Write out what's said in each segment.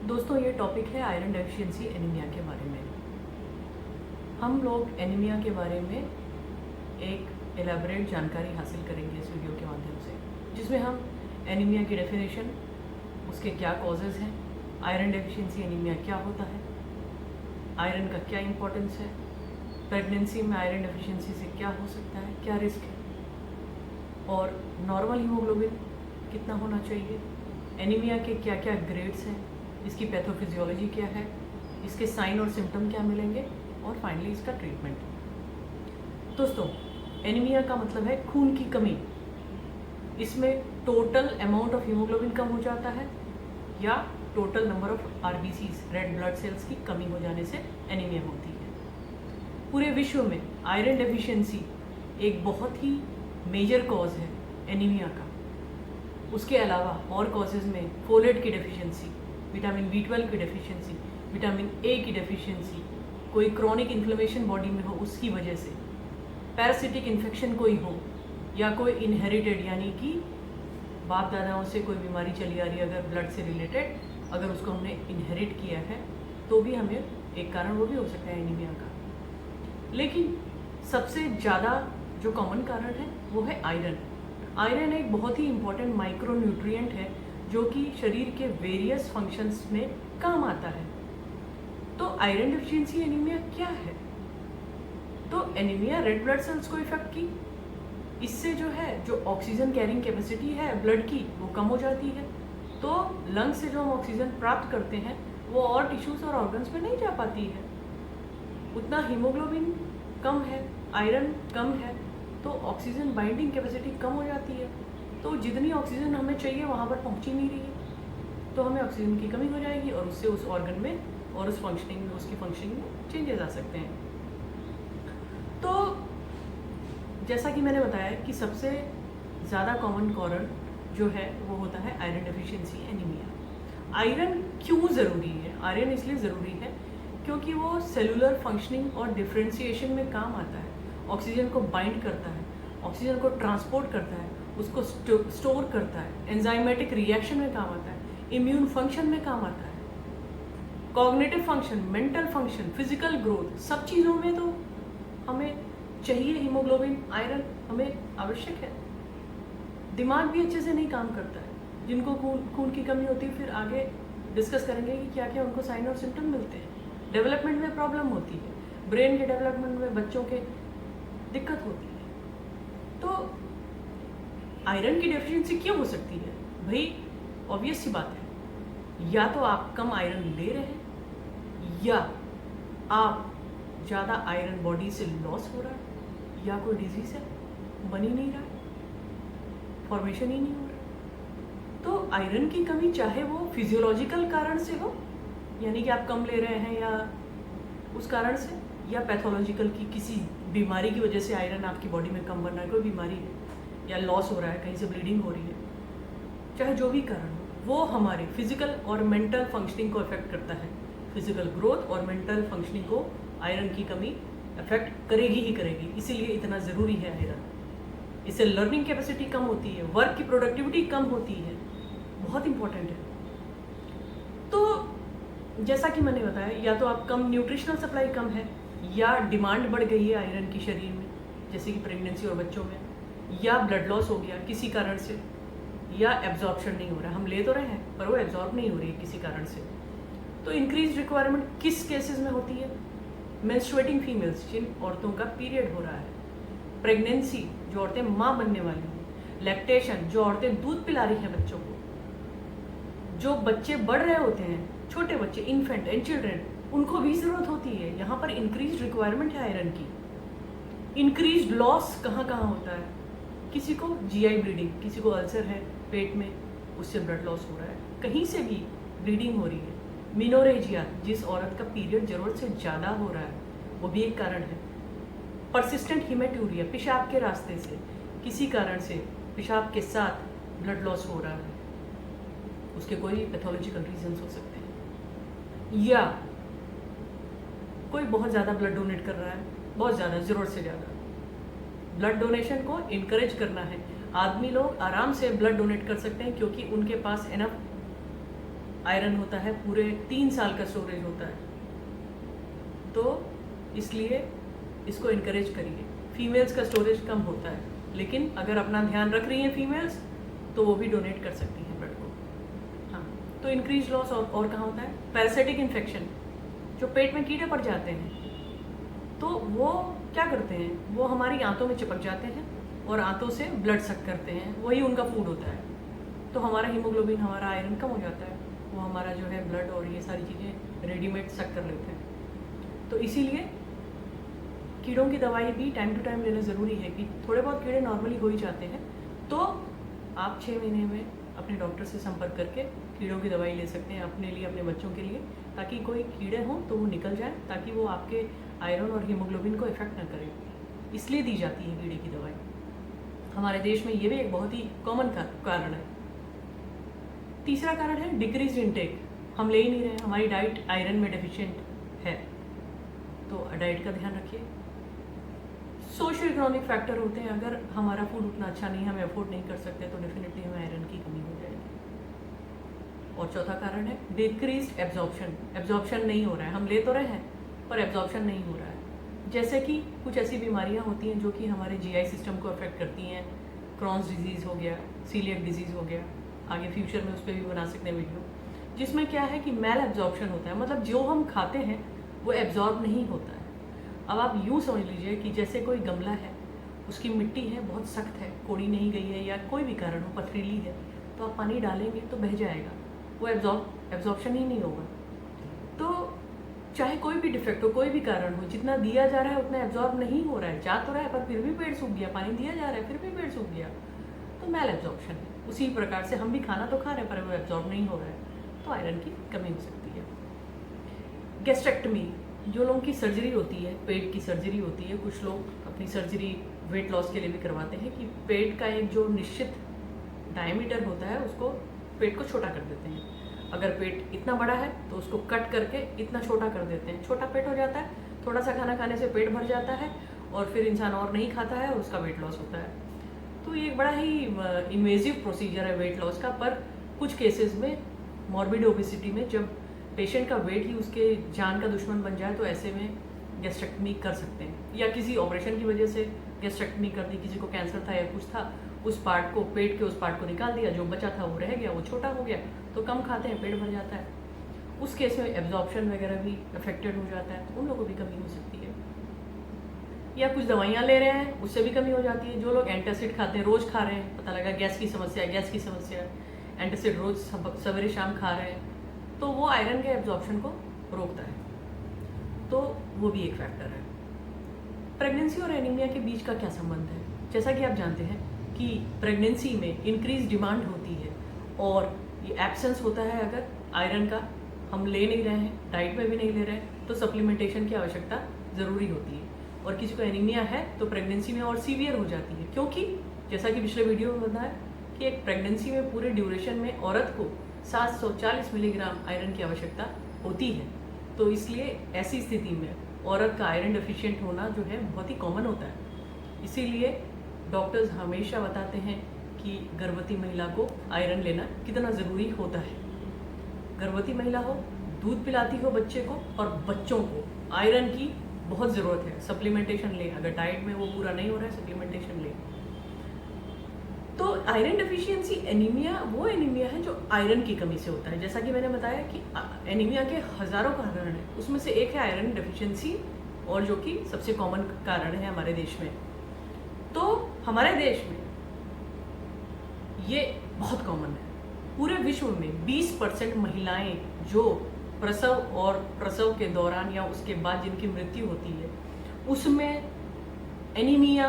दोस्तों, ये टॉपिक है आयरन डेफिशिएंसी एनीमिया के बारे में। हम लोग एनीमिया के बारे में एक एलैबोरेट जानकारी हासिल करेंगे इस वीडियो के माध्यम से, जिसमें हम एनीमिया की डेफिनेशन, उसके क्या कॉजेज़ हैं, आयरन डेफिशिएंसी एनीमिया क्या होता है, आयरन का क्या इंपॉर्टेंस है, प्रेगनेंसी में आयरन डेफिशिएंसी से क्या हो सकता है, क्या रिस्क है, और नॉर्मल हीमोग्लोबिन कितना होना चाहिए, एनीमिया के क्या क्या ग्रेड्स हैं, इसकी पैथोफिजियोलॉजी क्या है, इसके साइन और सिम्टम क्या मिलेंगे, और फाइनली इसका ट्रीटमेंट। दोस्तों, एनीमिया का मतलब है खून की कमी। इसमें टोटल अमाउंट ऑफ हीमोग्लोबिन कम हो जाता है या total number of RBCs, red blood cells की कमी हो जाने से एनीमिया होती है। पूरे विश्व में आयरन डेफिशिएंसी एक बहुत ही मेजर कॉज है एनीमिया का। उसके अलावा और कॉजेज़ में फोलेट की डेफिशिएंसी, विटामिन B12 की डेफिशिएंसी, विटामिन A की डेफिशिएंसी, कोई क्रॉनिक इन्फ्लेमेशन बॉडी में हो उसकी वजह से, पैरासिटिक इन्फेक्शन कोई हो, या कोई इनहेरिटेड यानी कि बाप दादाओं से कोई बीमारी चली आ रही है अगर ब्लड से रिलेटेड, अगर उसको हमने इनहेरिट किया है तो भी हमें एक कारण वो भी हो सकता है एनीमिया का। लेकिन सबसे ज़्यादा जो कॉमन कारण है वो है आयरन। आयरन एक बहुत ही इम्पॉर्टेंट माइक्रो न्यूट्रिएंट है जो कि शरीर के वेरियस फंक्शंस में काम आता है। तो आयरन डेफिशिएंसी एनीमिया क्या है? तो एनीमिया रेड ब्लड सेल्स को इफेक्ट की, इससे जो ऑक्सीजन कैरिंग कैपेसिटी है ब्लड की वो कम हो जाती है। तो लंग से जो हम ऑक्सीजन प्राप्त करते हैं वो और टिश्यूज और ऑर्गन्स में नहीं जा पाती है। उतना हीमोग्लोबिन कम है, आयरन कम है, तो ऑक्सीजन बाइंडिंग कैपेसिटी कम हो जाती है। तो जितनी ऑक्सीजन हमें चाहिए वहाँ पर पहुँच ही नहीं रही है, तो हमें ऑक्सीजन की कमी हो जाएगी और उससे उस ऑर्गन में और उस फंक्शनिंग में, उसकी फंक्शनिंग में चेंजेस आ सकते हैं। तो जैसा कि मैंने बताया कि सबसे ज़्यादा कॉमन कारण जो है वो होता है आयरन डेफिशिएंसी एनीमिया। आयरन क्यों ज़रूरी है? आयरन इसलिए ज़रूरी है क्योंकि वो सेलुलर फंक्शनिंग और डिफ्रेंशिएशन में काम आता है। ऑक्सीजन को बाइंड करता है, ऑक्सीजन को ट्रांसपोर्ट करता है, उसको स्टोर करता है, एंजाइमेटिक रिएक्शन में काम आता है, इम्यून फंक्शन में काम आता है, cognitive function, mental function, physical growth, सब चीज़ों में तो हमें चाहिए हीमोग्लोबिन, आयरन हमें आवश्यक है। दिमाग भी अच्छे से नहीं काम करता है। जिनको खून की कमी होती है, फिर आगे डिस्कस करेंगे कि क्या क्या उनको साइन और सिम्टम मिलते हैं। डेवलपमेंट में प्रॉब्लम होती है, ब्रेन के डेवलपमेंट में बच्चों के दिक्कत होती है। तो आयरन की डेफिशिएंसी क्यों हो सकती है? भाई ऑब्वियस सी बात है, या तो आप कम आयरन ले रहे हैं, या आप ज़्यादा आयरन बॉडी से लॉस हो रहा है, या कोई डिजीज़ है, बन ही नहीं रहा, फॉर्मेशन ही नहीं हो रहा। तो आयरन की कमी चाहे वो फिजियोलॉजिकल कारण से हो, यानी कि आप कम ले रहे हैं या उस कारण से, या पैथोलॉजिकल की किसी बीमारी की वजह से आयरन आपकी बॉडी में कम बन रहा है, कोई बीमारी है या लॉस हो रहा है, कहीं से ब्लीडिंग हो रही है, चाहे जो भी कारण हो, वो हमारे फिजिकल और मेंटल फंक्शनिंग को अफेक्ट करता है। फिजिकल ग्रोथ और मेंटल फंक्शनिंग को आयरन की कमी अफेक्ट करेगी ही करेगी, इसीलिए इतना ज़रूरी है आयरन। इससे लर्निंग कैपेसिटी कम होती है, वर्क की प्रोडक्टिविटी कम होती है, बहुत इंपॉर्टेंट है। तो जैसा कि मैंने बताया, या तो आप कम न्यूट्रिशनल सप्लाई कम है, या डिमांड बढ़ गई है आयरन की शरीर में, जैसे कि प्रेगनेंसी और बच्चों में, या ब्लड लॉस हो गया किसी कारण से, या एब्जॉर्प्शन नहीं हो रहा, हम ले तो रहे हैं पर वो एब्जॉर्ब नहीं हो रही है किसी कारण से। तो इंक्रीज रिक्वायरमेंट किस केसेस में होती है? मेंस्ट्रुएटिंग फीमेल्स, जिन औरतों का पीरियड हो रहा है, प्रेगनेंसी, जो औरतें माँ बनने वाली हैं, लैक्टेशन, जो औरतें दूध पिला रही हैं बच्चों को, जो बच्चे बढ़ रहे होते हैं, छोटे बच्चे, इन्फेंट एंड चिल्ड्रेन, उनको भी ज़रूरत होती है। यहाँ पर इंक्रीज रिक्वायरमेंट है आयरन की। इंक्रीज लॉस कहाँ कहाँ होता है? किसी को जीआई ब्लीडिंग, किसी को अल्सर है पेट में, उससे ब्लड लॉस हो रहा है, कहीं से भी ब्लीडिंग हो रही है। मिनोरेजिया, जिस औरत का पीरियड ज़रूरत से ज़्यादा हो रहा है, वो भी एक कारण है। परसिस्टेंट हीमेटूरिया, पेशाब के रास्ते से किसी कारण से पेशाब के साथ ब्लड लॉस हो रहा है, उसके कोई पैथोलॉजिकल रीजंस हो सकते हैं। या कोई बहुत ज़्यादा ब्लड डोनेट कर रहा है, बहुत ज़्यादा, ज़रूरत से ज़्यादा। ब्लड डोनेशन को इनकरेज करना है। आदमी लोग आराम से ब्लड डोनेट कर सकते हैं क्योंकि उनके पास इनफ आयरन होता है पूरे 3 साल का स्टोरेज होता है, तो इसलिए इसको इनकरेज करिए। फीमेल्स का स्टोरेज कम होता है, लेकिन अगर अपना ध्यान रख रही हैं फीमेल्स तो वो भी डोनेट कर सकती हैं ब्लड को। हाँ, तो इंक्रीज लॉस और कहाँ होता है? पैरासिटिक इन्फेक्शन, जो पेट में कीड़े पड़ जाते हैं, तो वो क्या करते हैं, वो हमारी आंतों में चिपक जाते हैं और आंतों से ब्लड सक करते हैं, वही उनका फूड होता है। तो हमारा हीमोग्लोबिन, हमारा आयरन कम हो जाता है, वो हमारा जो है ब्लड और ये सारी चीज़ें रेडीमेड सक कर लेते हैं। तो इसीलिए कीड़ों की दवाई भी टाइम टू टाइम लेना ज़रूरी है कि थोड़े बहुत कीड़े नॉर्मली हो ही जाते हैं, तो आप 6 महीने में अपने डॉक्टर से संपर्क करके कीड़ों की दवाई ले सकते हैं अपने लिए, अपने बच्चों के लिए, ताकि कोई कीड़े हों तो वो निकल जाए, ताकि वो आपके आयरन और हीमोग्लोबिन को इफेक्ट ना करें। इसलिए दी जाती है कीड़े की दवाई। हमारे देश में ये भी एक बहुत ही कॉमन कारण है। तीसरा कारण है डिक्रीज इनटेक, हम ले ही नहीं रहे, हमारी डाइट आयरन में डेफिशिएंट है, तो डाइट का ध्यान रखिए। सोशल इकोनॉमिक फैक्टर होते हैं, अगर हमारा फूड उतना अच्छा नहीं, हमें अफोर्ड नहीं कर सकते, तो डेफिनेटली हमें आयरन की कमी हो जाएगी। और चौथा कारण है डिक्रीज एब्जॉर्प्शन, एब्जॉर्प्शन नहीं हो रहा है, हम ले तो रहे हैं पर एब्जॉर्प्शन नहीं हो रहा है। जैसे कि कुछ ऐसी बीमारियां होती हैं जो कि हमारे जीआई सिस्टम को अफेक्ट करती हैं, क्रॉन्स डिजीज़ हो गया, सीलियक डिजीज़ हो गया, आगे फ्यूचर में उस पर भी बना सकते हैं वीडियो, जिसमें क्या है कि मैल एब्जॉर्प्शन होता है, मतलब जो हम खाते हैं वो एब्जॉर्ब नहीं होता है। अब आप यूँ समझ लीजिए कि जैसे कोई गमला है, उसकी मिट्टी है बहुत सख्त है, कोड़ी नहीं गई है, या कोई भी कारण हो, पथरीली है, तो आप पानी डालेंगे तो बह जाएगा, वो एब्जॉर्प्शन ही नहीं होगा। तो चाहे कोई भी डिफेक्ट हो, कोई भी कारण हो, जितना दिया जा रहा है उतना एब्जॉर्ब नहीं हो रहा है, जा तो रहा है पर फिर भी पेट सूख गया, पानी दिया जा रहा है फिर भी पेट सूख गया, तो मैल एब्जॉर्प्शन है। उसी प्रकार से हम भी खाना तो खा रहे हैं पर वो एब्जॉर्ब नहीं हो रहा है, तो आयरन की कमी हो सकती है। गैस्ट्रेक्टमी, जो लोगों की सर्जरी होती है, पेट की सर्जरी होती है, कुछ लोग अपनी सर्जरी वेट लॉस के लिए भी करवाते हैं कि पेट का एक जो निश्चित डायमीटर होता है उसको, पेट को छोटा कर देते हैं। अगर पेट इतना बड़ा है तो उसको कट करके इतना छोटा कर देते हैं, छोटा पेट हो जाता है, थोड़ा सा खाना खाने से पेट भर जाता है और फिर इंसान और नहीं खाता है और उसका वेट लॉस होता है। तो ये एक बड़ा ही इन्वेजिव प्रोसीजर है वेट लॉस का, पर कुछ केसेस में मॉर्बिड ओबेसिटी में जब पेशेंट का वेट ही उसके जान का दुश्मन बन जाए तो ऐसे में गैस्ट्रेक्टमी कर सकते हैं, या किसी ऑपरेशन की वजह से गैस्ट्रेक्टमी कर दी, किसी को कैंसर था या कुछ था, उस पार्ट को, पेट के उस पार्ट को निकाल दिया, जो बचा था वो रह गया, वो छोटा हो गया, तो कम खाते हैं पेट भर जाता है, उस केस में एब्जॉर्प्शन वगैरह भी अफेक्टेड हो जाता है, उन लोगों को भी कमी हो सकती है। या कुछ दवाइयाँ ले रहे हैं उससे भी कमी हो जाती है। जो लोग एंटासिड खाते हैं, रोज़ खा रहे हैं, पता लगा गैस की समस्या है, एंटासिड रोज़ सवेरे शाम खा रहे हैं, तो वो आयरन के एब्जॉर्प्शन को रोकता है, तो वो भी एक फैक्टर है। प्रेगनेंसी और एनीमिया के बीच का क्या संबंध है? जैसा कि आप जानते हैं कि प्रेगनेंसी में इंक्रीज डिमांड होती है और ये एब्सेंस होता है अगर आयरन का, हम ले नहीं रहे हैं, डाइट में भी नहीं ले रहे हैं, तो सप्लीमेंटेशन की आवश्यकता ज़रूरी होती है। और किसी को एनीमिया है तो प्रेगनेंसी में और सीवियर हो जाती है, क्योंकि जैसा कि पिछले वीडियो में बताया कि एक प्रेगनेंसी में पूरे ड्यूरेशन में औरत को 740 मिलीग्राम आयरन की आवश्यकता होती है। तो इसलिए ऐसी स्थिति में औरत का आयरन डेफिशिएंट होना जो है बहुत ही कॉमन होता है। इसीलिए डॉक्टर्स हमेशा बताते हैं कि गर्भवती महिला को आयरन लेना कितना ज़रूरी होता है। गर्भवती महिला हो, दूध पिलाती हो बच्चे को, और बच्चों को आयरन की बहुत ज़रूरत है, सप्लीमेंटेशन ले, अगर डाइट में वो पूरा नहीं हो रहा है सप्लीमेंटेशन ले। तो आयरन डेफिशिएंसी एनीमिया वो एनीमिया है जो आयरन की कमी से होता है। जैसा कि मैंने बताया कि एनीमिया के हज़ारों कारण हैं, उसमें से एक है आयरन डेफिशिएंसी, और जो कि सबसे कॉमन कारण है हमारे देश में। तो हमारे देश में ये बहुत कॉमन है। पूरे विश्व में 20% महिलाएं जो प्रसव और प्रसव के दौरान या उसके बाद जिनकी मृत्यु होती है, उसमें एनीमिया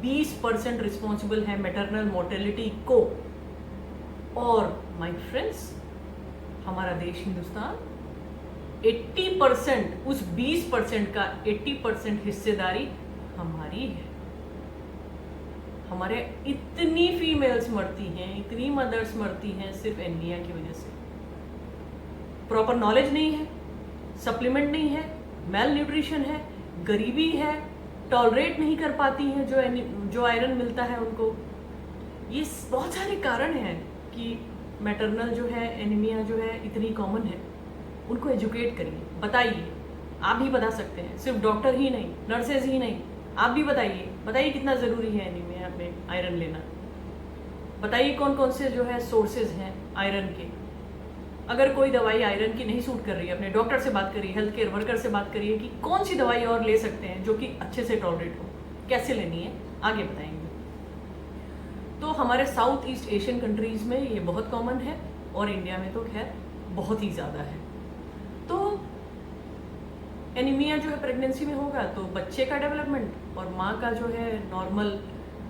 20% रिस्पॉन्सिबल है मैटरनल मोर्टेलिटी को। और माय फ्रेंड्स, हमारा देश हिंदुस्तान 80%, उस 20% का 80% हिस्सेदारी हमारी है। हमारे इतनी फीमेल्स मरती हैं, इतनी मदर्स मरती हैं सिर्फ एनीमिया की वजह से। प्रॉपर नॉलेज नहीं है, सप्लीमेंट नहीं है, मेल न्यूट्रिशन है, गरीबी है, टॉलरेट नहीं कर पाती हैं जो आयरन मिलता है उनको। ये बहुत सारे कारण हैं कि मैटरनल जो है एनीमिया जो है इतनी कॉमन है, उनको एजुकेट करिए, बताइए। आप भी बता सकते हैं, सिर्फ डॉक्टर ही नहीं, नर्सेज ही नहीं, आप भी बताइए कितना ज़रूरी है एनीमिया में आयरन लेना। बताइए कौन कौन से जो है सोर्सेज हैं आयरन के। अगर कोई दवाई आयरन की नहीं सूट कर रही है, अपने डॉक्टर से बात करिए, हेल्थ केयर वर्कर से बात करिए कि कौन सी दवाई और ले सकते हैं जो कि अच्छे से टॉलरेट हो, कैसे लेनी है, आगे बताएंगे। तो हमारे साउथ ईस्ट एशियन कंट्रीज़ में ये बहुत कॉमन है और इंडिया में तो खैर बहुत ही ज़्यादा है। तो एनीमिया जो है प्रेगनेंसी में होगा तो बच्चे का डेवलपमेंट और माँ का जो है नॉर्मल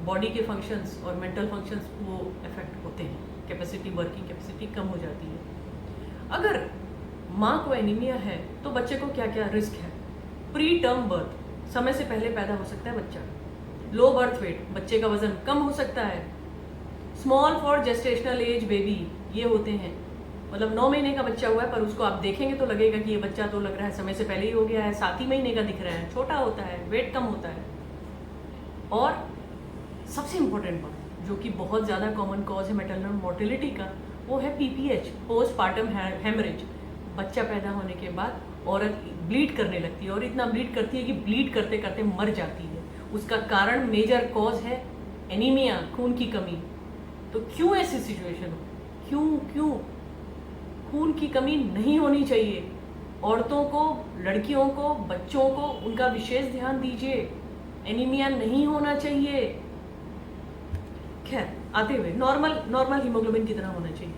बॉडी के फंक्शंस और मेंटल फंक्शंस वो इफेक्ट होते हैं, कैपेसिटी, वर्किंग कैपेसिटी कम हो जाती है। अगर माँ को एनीमिया है तो बच्चे को क्या क्या रिस्क है। प्री टर्म बर्थ, समय से पहले पैदा हो सकता है बच्चा। लो बर्थ वेट, बच्चे का वजन कम हो सकता है। Small for gestational age baby, ये होते हैं, मतलब 9 महीने का बच्चा हुआ है पर उसको आप देखेंगे तो लगेगा कि ये बच्चा तो लग रहा है समय से पहले ही हो गया है, 7 ही महीने का दिख रहा है, छोटा होता है, वेट कम होता है। और सबसे इम्पोर्टेंट बात जो कि बहुत ज़्यादा कॉमन कॉज है मैटरनल मोर्टेलिटी का, वो है PPH, पोस्टपार्टम हेमरेज। बच्चा पैदा होने के बाद औरत ब्लीड करने लगती है और इतना ब्लीड करती है कि ब्लीड करते करते मर जाती है। उसका कारण, मेजर कॉज है एनीमिया, खून की कमी। तो क्यों ऐसी सिचुएशन हो, क्यों खून की कमी नहीं होनी चाहिए। औरतों को, लड़कियों को, बच्चों को उनका विशेष ध्यान दीजिए, एनीमिया नहीं होना चाहिए। खैर आते हुए नॉर्मल हीमोग्लोबिन कितना होना चाहिए।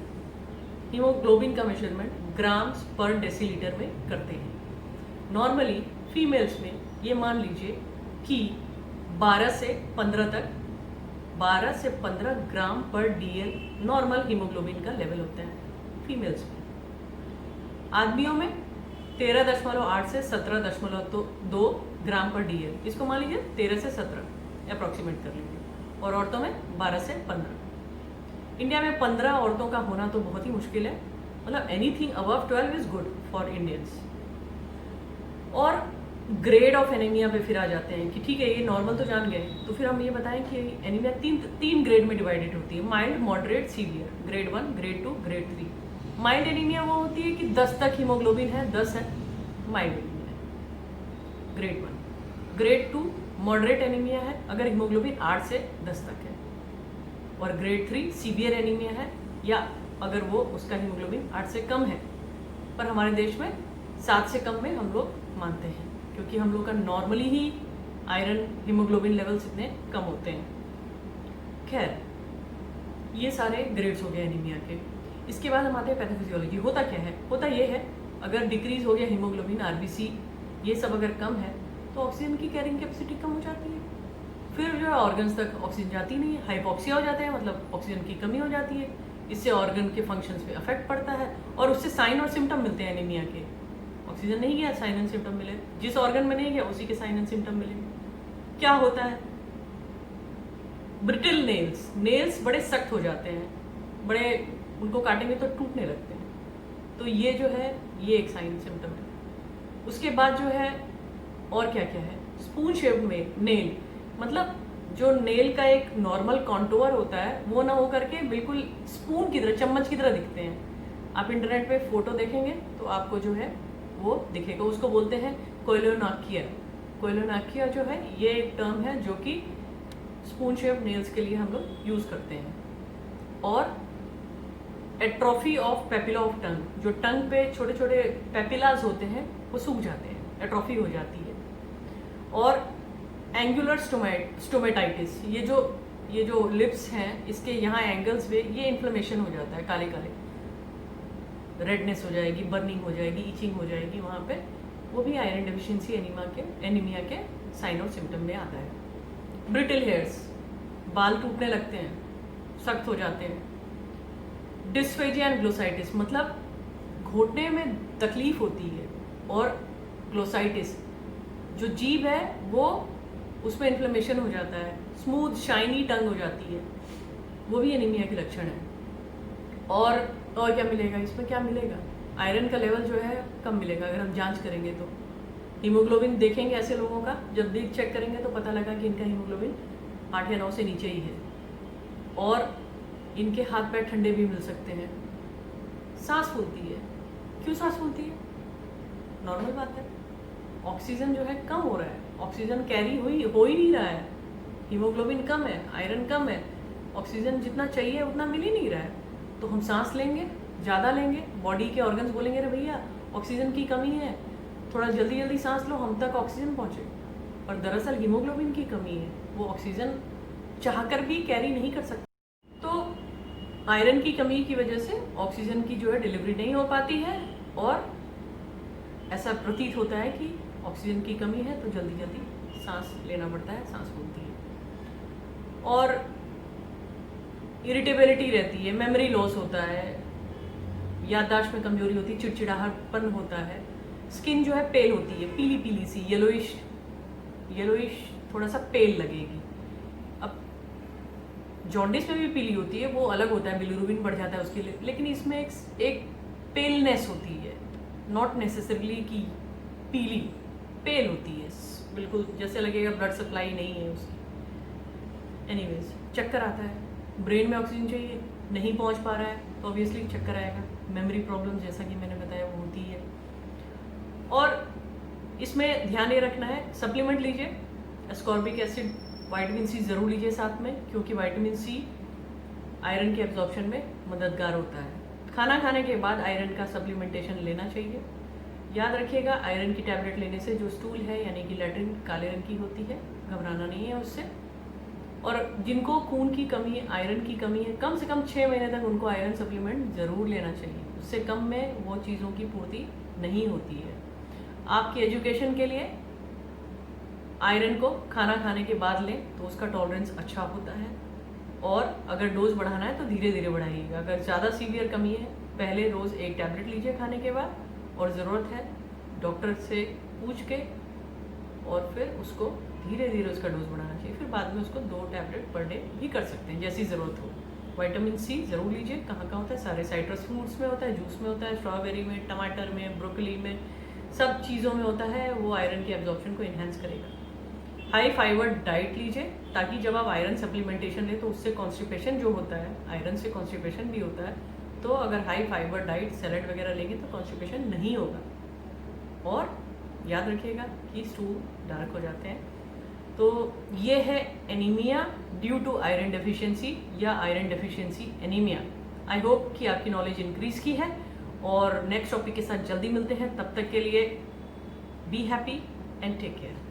हीमोग्लोबिन का मेजरमेंट ग्राम्स पर डेसीलीटर में करते हैं। नॉर्मली फीमेल्स में ये मान लीजिए कि 12 से 15 ग्राम पर DL नॉर्मल हीमोग्लोबिन का लेवल होता है फीमेल्स में। आदमियों में 13.8 से 17.2 ग्राम पर DL, इसको मान लीजिए 13 से 17 अप्रॉक्सीमेट कर लीजिए, और औरतों में 12 से 15। इंडिया में 15 औरतों का होना तो बहुत ही मुश्किल है, मतलब anything above 12 is good for Indians. और ग्रेड ऑफ एनीमिया पे फिर आ जाते हैं कि ठीक है ये नॉर्मल तो जान गए, तो फिर हम ये बताएं कि एनीमिया तीन ग्रेड में डिवाइडेड होती है, mild, moderate, severe. Grade 1, grade 2, grade 3। Mild anaemia वो होती है कि 10 तक हीमोग्लोबिन है, 10 है, माइल्ड एनीमिया है, ग्रेड 1। ग्रेड 2 मॉडरेट एनीमिया है, अगर हीमोग्लोबिन 8 से 10 तक है। और ग्रेड 3 सीवियर एनीमिया है, या अगर वो उसका हीमोग्लोबिन 8 से कम है, पर हमारे देश में 7 से कम में हम लोग मानते हैं, क्योंकि हम लोग का नॉर्मली ही आयरन हीमोग्लोबिन लेवल्स इतने कम होते हैं। खैर ये सारे ग्रेड्स हो गए एनीमिया के। इसके बाद हम आते हैं पैथोफिजियोलॉजी। होता क्या है, होता ये है अगर डिक्रीज हो गया हीमोग्लोबिन, RBC ये सब अगर कम है तो ऑक्सीजन की कैरिंग कैपेसिटी कम हो जाती है, फिर जो है ऑर्गन्स तक ऑक्सीजन जाती नहीं है, हाइपोक्सिया हो जाते हैं, मतलब ऑक्सीजन की कमी हो जाती है। इससे ऑर्गन के फंक्शंस पे अफेक्ट पड़ता है और उससे साइन और सिम्टम मिलते हैं एनीमिया के। ऑक्सीजन नहीं गया, साइन एंड सिम्टम मिले, जिस ऑर्गन में नहीं गया उसी के साइन एंड सिम्टम मिले। क्या होता है, ब्रिटल नेल्स बड़े सख्त हो जाते हैं, बड़े उनको काटेंगे तो टूटने लगते हैं, तो ये जो है ये एक साइन सिम्टम है। उसके बाद जो है और क्या क्या है, स्पून शेप में नेल, मतलब जो नेल का एक नॉर्मल कॉन्टोर होता है वो ना हो करके बिल्कुल स्पून की तरह, चम्मच की तरह दिखते हैं। आप इंटरनेट पे फोटो देखेंगे तो आपको जो है वो दिखेगा, उसको बोलते हैं कोइलोनाकिया। कोइलोनाकिया जो है ये एक टर्म है जो कि स्पून शेप नेल्स के लिए हम लोग यूज़ करते हैं। और atrophy of papilla of tongue, जो टंग पे छोटे छोटे पेपिलाज होते हैं वो सूख जाते हैं, एट्रोफी हो जाती है। और एंगुलर स्टोमेटाइटिस, ये जो लिप्स हैं इसके यहाँ एंगल्स पे ये इन्फ्लेमेशन हो जाता है, काले काले रेडनेस हो जाएगी, बर्निंग हो जाएगी, इचिंग हो जाएगी वहाँ पे, वो भी आयरन डेफिशिएंसी एनीमिया के साइन और सिम्टम में आता है। ब्रिटल हेयर्स, बाल टूटने लगते हैं, सख्त हो जाते हैं। डिस्फेजिया एंड ग्लोसाइटिस, मतलब घोटने में तकलीफ होती है, और ग्लोसाइटिस जो जीभ है वो उसमें इन्फ्लेमेशन हो जाता है, स्मूथ शाइनी टंग हो जाती है, वो भी एनीमिया के लक्षण है। और क्या मिलेगा इसमें, क्या मिलेगा, आयरन का लेवल जो है कम मिलेगा। अगर हम जांच करेंगे तो हीमोग्लोबिन देखेंगे ऐसे लोगों का, जब भी चेक करेंगे तो पता लगा कि इनका हीमोग्लोबिन 8 या 9 से नीचे ही है। और इनके हाथ पैर ठंडे भी मिल सकते हैं। सांस फूलती है। क्यों सांस फूलती है? नॉर्मल बात है, ऑक्सीजन जो है कम हो रहा है, ऑक्सीजन कैरी हो ही नहीं रहा है, हीमोग्लोबिन कम है, आयरन कम है, ऑक्सीजन जितना चाहिए उतना मिल ही नहीं रहा है। तो हम सांस लेंगे, ज़्यादा लेंगे, बॉडी के ऑर्गन्स बोलेंगे अरे भैया ऑक्सीजन की कमी है, थोड़ा जल्दी जल्दी सांस लो, हम तक ऑक्सीजन पहुँचे। और दरअसल हीमोग्लोबिन की कमी है, वो ऑक्सीजन चाहकर भी कैरी नहीं कर सकता। तो आयरन की कमी की वजह से ऑक्सीजन की जो है डिलीवरी नहीं हो पाती है और ऐसा प्रतीत होता है कि ऑक्सीजन की कमी है तो जल्दी जल्दी सांस लेना पड़ता है, सांस फूलती है। और इरिटेबिलिटी रहती है, मेमोरी लॉस होता है, याददाश्त में कमजोरी होती है, चिड़चिड़ाहटपन होता है, स्किन जो है पेल होती है, पीली पीली सी, येलोइश थोड़ा सा पेल लगेगी। अब जॉन्डिस में भी पीली होती है, वो अलग होता है, बिलिरुबिन बढ़ जाता है उसके लिए, लेकिन इसमें एक पेलनेस होती है, नॉट नेसेसरली कि पीली, पेल होती है, बिल्कुल जैसे लगेगा ब्लड सप्लाई नहीं है उसकी। एनीवेज, चक्कर आता है, ब्रेन में ऑक्सीजन चाहिए, नहीं पहुंच पा रहा है तो ऑब्वियसली चक्कर आएगा। मेमोरी प्रॉब्लम जैसा कि मैंने बताया वो होती है। और इसमें ध्यान ये रखना है, सप्लीमेंट लीजिए, एस्कॉर्बिक एसिड, विटामिन सी ज़रूर लीजिए साथ में, क्योंकि विटामिन सी आयरन के एब्जॉर्प्शन में मददगार होता है। खाना खाने के बाद आयरन का सप्लीमेंटेशन लेना चाहिए। याद रखिएगा, आयरन की टैबलेट लेने से जो स्टूल है यानी कि लैट्रिन काले रंग की होती है, घबराना नहीं है उससे। और जिनको खून की कमी है, आयरन की कमी है, कम से कम 6 महीने तक उनको आयरन सप्लीमेंट ज़रूर लेना चाहिए, उससे कम में वो चीज़ों की पूर्ति नहीं होती है। आपकी एजुकेशन के लिए आयरन को खाना खाने के बाद लें तो उसका टॉलरेंस अच्छा होता है, और अगर डोज बढ़ाना है तो धीरे धीरे बढ़ाइएगा। अगर ज़्यादा सीवियर कमी है, पहले रोज़ एक टैबलेट लीजिए खाने के बाद, और ज़रूरत है डॉक्टर से पूछ के, और फिर उसको धीरे धीरे उसका डोज बढ़ाना चाहिए। फिर बाद में उसको 2 टैबलेट पर डे भी कर सकते हैं जैसी ज़रूरत हो। विटामिन सी ज़रूर लीजिए। कहाँ कहाँ होता है? सारे साइट्रस फ्रूट्स में होता है, जूस में होता है, स्ट्रॉबेरी में, टमाटर में, ब्रोकली में, सब चीज़ों में होता है। वो आयरन के एब्जॉर्प्शन को इन्हेंस करेगा। हाई फाइबर डाइट लीजिए, ताकि जब आप आयरन सप्लीमेंटेशन लें तो उससे कॉन्स्टिपेशन जो होता है, आयरन से कॉन्स्टिपेशन भी होता है, तो अगर हाई फाइबर डाइट, सैलेड वगैरह लेंगे तो कॉन्स्टिपेशन नहीं होगा। और याद रखिएगा कि स्टूल डार्क हो जाते हैं। तो ये है anaemia due to iron deficiency या iron deficiency anaemia. I hope कि आपकी नॉलेज इंक्रीज की है, और नेक्स्ट टॉपिक के साथ जल्दी मिलते हैं। तब तक के लिए be happy and take care.